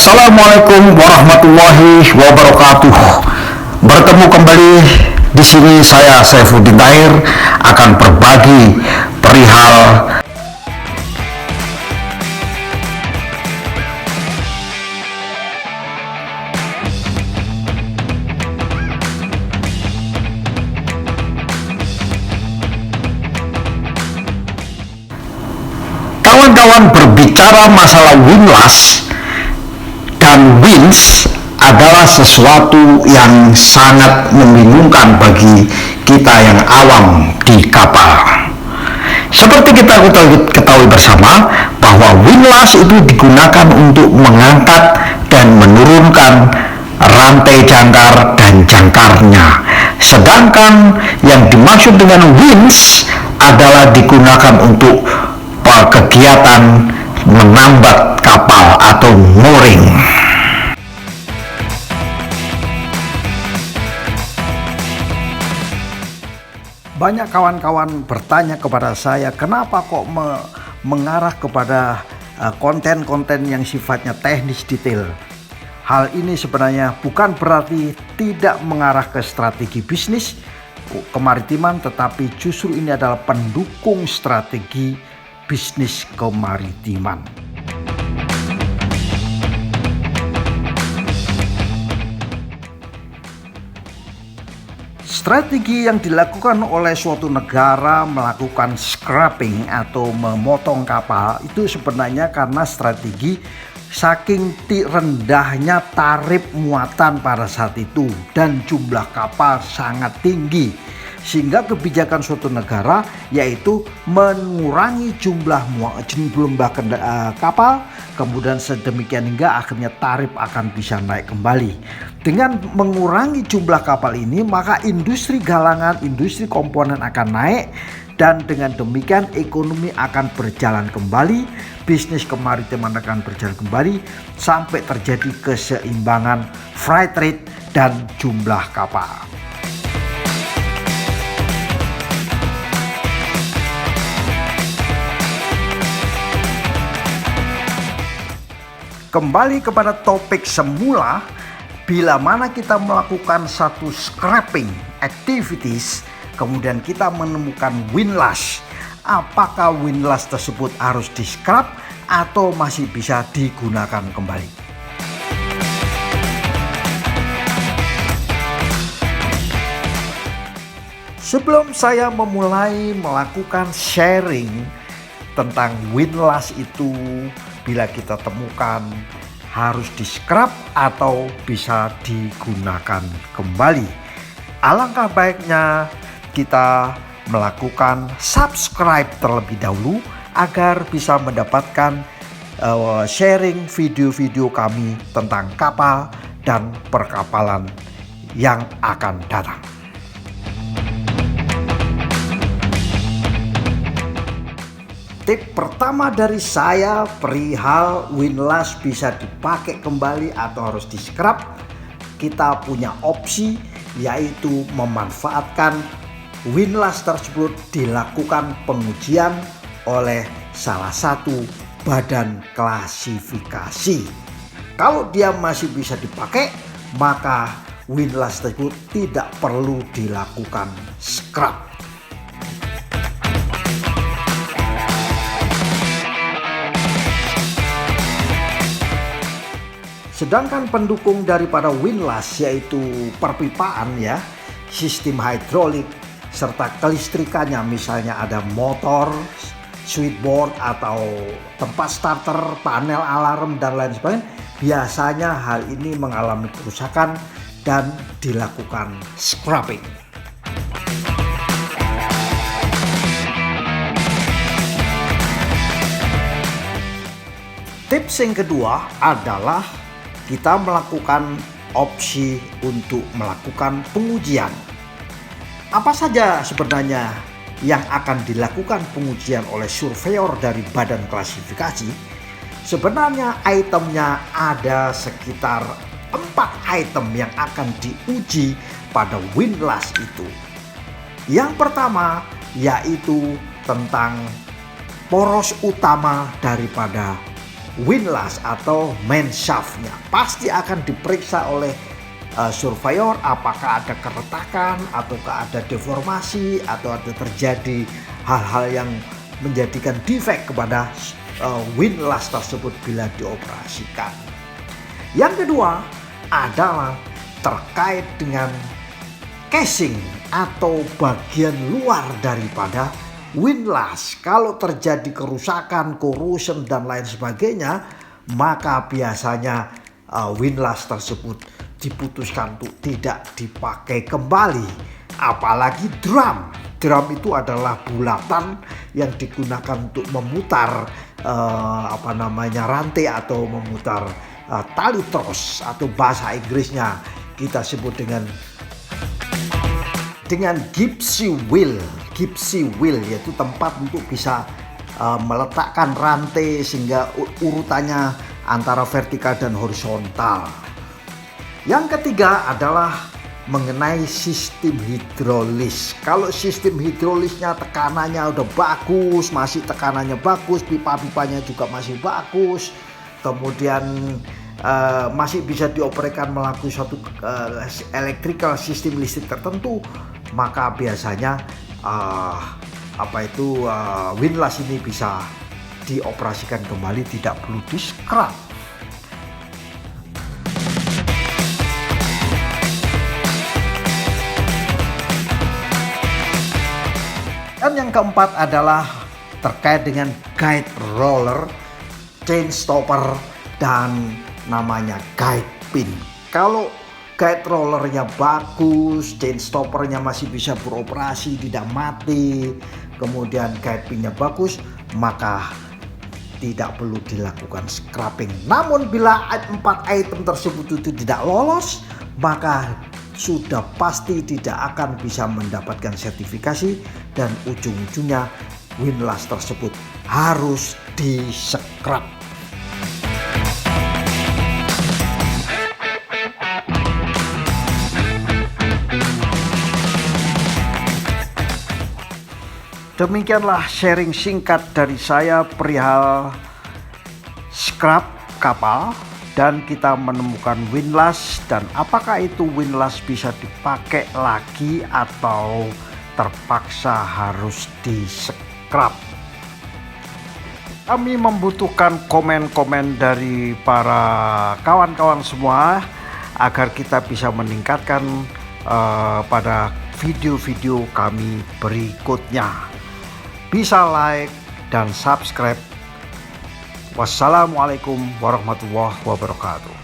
Assalamualaikum warahmatullahi wabarakatuh. Bertemu kembali di sini saya Saifuddin Tahir akan berbagi perihal kawan-kawan berbicara masalah win-loss dan wins adalah sesuatu yang sangat membingungkan bagi kita yang awam di kapal. Seperti kita ketahui bersama bahwa win-loss itu digunakan untuk mengangkat dan menurunkan rantai jangkar dan jangkarnya. Sedangkan yang dimaksud dengan wins adalah digunakan untuk kegiatan menambat kapal atau mooring. Banyak kawan-kawan bertanya kepada saya, kenapa kok mengarah kepada konten-konten yang sifatnya teknis detail. Hal ini sebenarnya bukan berarti tidak mengarah ke strategi bisnis kemaritiman, tetapi justru ini adalah pendukung strategi bisnis kemaritiman. Strategi yang dilakukan oleh suatu negara melakukan scrapping atau memotong kapal itu sebenarnya karena strategi saking rendahnya tarif muatan pada saat itu dan jumlah kapal sangat tinggi, sehingga kebijakan suatu negara yaitu mengurangi jumlah kapal, kemudian sedemikian hingga akhirnya tarif akan bisa naik kembali. Dengan mengurangi jumlah kapal ini, maka industri galangan, industri komponen akan naik, dan dengan demikian ekonomi akan berjalan kembali, bisnis kemaritiman akan berjalan kembali sampai terjadi keseimbangan freight rate dan jumlah kapal. Kembali kepada topik semula, bila mana kita melakukan satu scrapping activities, kemudian kita menemukan win-loss, apakah win-loss tersebut harus di-scrap atau masih bisa digunakan kembali? Sebelum saya memulai melakukan sharing tentang win-loss itu, bila kita temukan harus di-scrap atau bisa digunakan kembali, alangkah baiknya kita melakukan subscribe terlebih dahulu agar bisa mendapatkan sharing video-video kami tentang kapal dan perkapalan yang akan datang. Tip pertama dari saya perihal win-loss bisa dipakai kembali atau harus di-scrap. Kita punya opsi yaitu memanfaatkan win-loss tersebut dilakukan pengujian oleh salah satu badan klasifikasi. Kalau dia masih bisa dipakai, maka win-loss tersebut tidak perlu dilakukan scrap. Sedangkan pendukung daripada win-loss yaitu perpipaan ya, sistem hidrolik serta kelistrikannya, misalnya ada motor, switchboard atau tempat starter, panel alarm dan lain sebagainya, biasanya hal ini mengalami kerusakan dan dilakukan scrapping. Tips yang kedua adalah kita melakukan opsi untuk melakukan pengujian. Apa saja sebenarnya yang akan dilakukan pengujian oleh surveyor dari badan klasifikasi? Sebenarnya itemnya ada sekitar 4 item yang akan diuji pada win-loss itu. Yang pertama yaitu tentang poros utama daripada windlass atau main shaftnya. Pasti akan diperiksa oleh surveyor apakah ada keretakan ataukah ada deformasi atau ada terjadi hal-hal yang menjadikan defect kepada windlass tersebut bila dioperasikan. Yang kedua adalah terkait dengan casing atau bagian luar daripada windlass. Kalau terjadi kerusakan, corrosion dan lain sebagainya, maka biasanya windlass tersebut diputuskan untuk tidak dipakai kembali. Apalagi drum itu adalah bulatan yang digunakan untuk memutar rantai atau memutar tali tros, atau bahasa Inggrisnya kita sebut dengan gypsy wheel, yaitu tempat untuk bisa meletakkan rantai sehingga urutannya antara vertikal dan horizontal. Yang ketiga adalah mengenai sistem hidrolis. Kalau sistem hidrolisnya tekanannya udah bagus, masih tekanannya bagus, pipa-pipanya juga masih bagus, kemudian masih bisa dioperasikan melalui suatu electrical sistem listrik tertentu, maka biasanya windlass ini bisa dioperasikan kembali, tidak perlu di scrap. Dan yang keempat adalah terkait dengan guide roller, chain stopper, dan namanya guide pin. Kalau guide rollernya bagus, chain stoppernya masih bisa beroperasi, tidak mati, kemudian guide pinnya bagus, maka tidak perlu dilakukan scrapping. Namun bila 4 item tersebut itu tidak lolos, maka sudah pasti tidak akan bisa mendapatkan sertifikasi dan ujung-ujungnya windlass tersebut harus di-scrap. Demikianlah sharing singkat dari saya perihal scrap kapal, dan kita menemukan windlass dan apakah itu windlass bisa dipakai lagi atau terpaksa harus di-scrap. Kami membutuhkan komen-komen dari para kawan-kawan semua agar kita bisa meningkatkan pada video-video kami berikutnya. Bisa like dan subscribe. Wassalamualaikum warahmatullahi wabarakatuh.